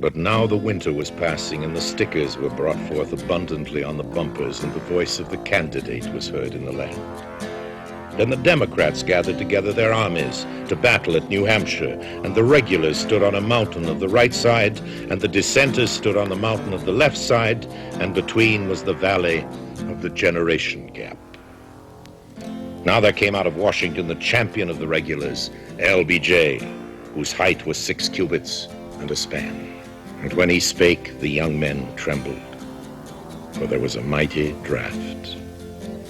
But now the winter was passing, and the stickers were brought forth abundantly on the bumpers, and the voice of the candidate was heard in the land. Then the Democrats gathered together their armies to battle at New Hampshire, and the regulars stood on a mountain of the right side, and the dissenters stood on the mountain of the left side, and between was the valley of the Generation Gap. Now there came out of Washington the champion of the regulars, LBJ, whose height was 6 cubits and a span. And when he spake, the young men trembled, for there was a mighty draft.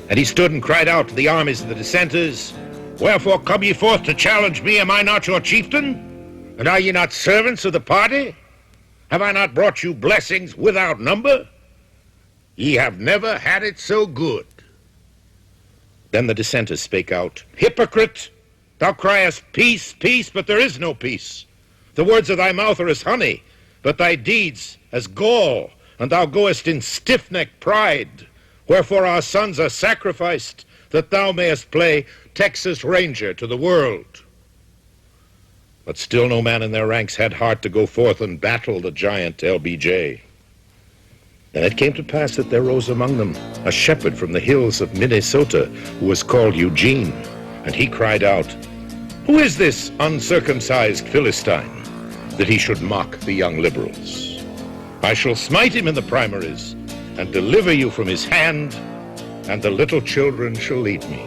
And he stood and cried out to the armies of the dissenters, Wherefore come ye forth to challenge me? Am I not your chieftain? And are ye not servants of the party? Have I not brought you blessings without number? Ye have never had it so good. Then the dissenters spake out, Hypocrite, thou criest, Peace, peace, but there is no peace. The words of thy mouth are as honey, but thy deeds as gall, and thou goest in stiff-necked pride. Wherefore our sons are sacrificed, that thou mayest play Texas Ranger to the world. But still no man in their ranks had heart to go forth and battle the giant LBJ. And it came to pass that there rose among them a shepherd from the hills of Minnesota, who was called Eugene. And he cried out, Who is this uncircumcised Philistine, that he should mock the young liberals? I shall smite him in the primaries, and deliver you from his hand, and the little children shall lead me.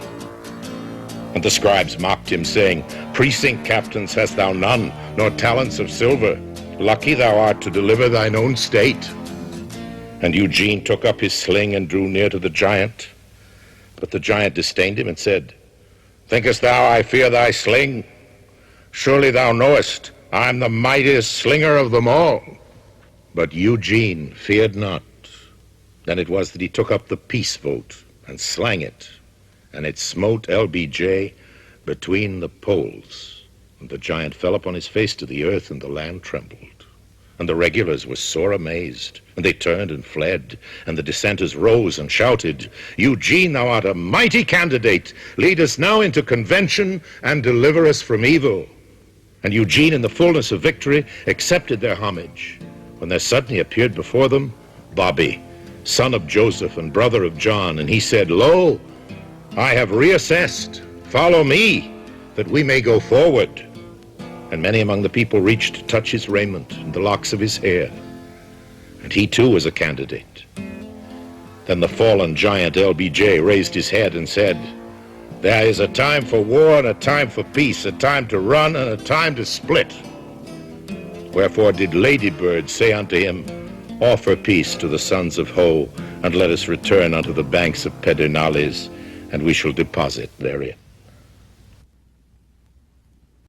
And the scribes mocked him, saying, Precinct captains hast thou none, nor talents of silver. Lucky thou art to deliver thine own state. And Eugene took up his sling and drew near to the giant. But the giant disdained him and said, Thinkest thou I fear thy sling? Surely thou knowest I am the mightiest slinger of them all. But Eugene feared not. Then it was that he took up the peace vote and slang it, and it smote LBJ between the poles. And the giant fell upon his face to the earth, and the land trembled. And the regulars were sore amazed, and they turned and fled. And the dissenters rose and shouted, Eugene, thou art a mighty candidate. Lead us now into convention and deliver us from evil. And Eugene, in the fullness of victory, accepted their homage, when there suddenly appeared before them Bobby, son of Joseph and brother of John. And he said, Lo, I have reassessed. Follow me, that we may go forward. And many among the people reached to touch his raiment and the locks of his hair. And he too was a candidate. Then the fallen giant LBJ raised his head and said, There is a time for war and a time for peace, a time to run and a time to split. Wherefore did Ladybird say unto him, Offer peace to the sons of Ho, and let us return unto the banks of Pedernales, and we shall deposit therein.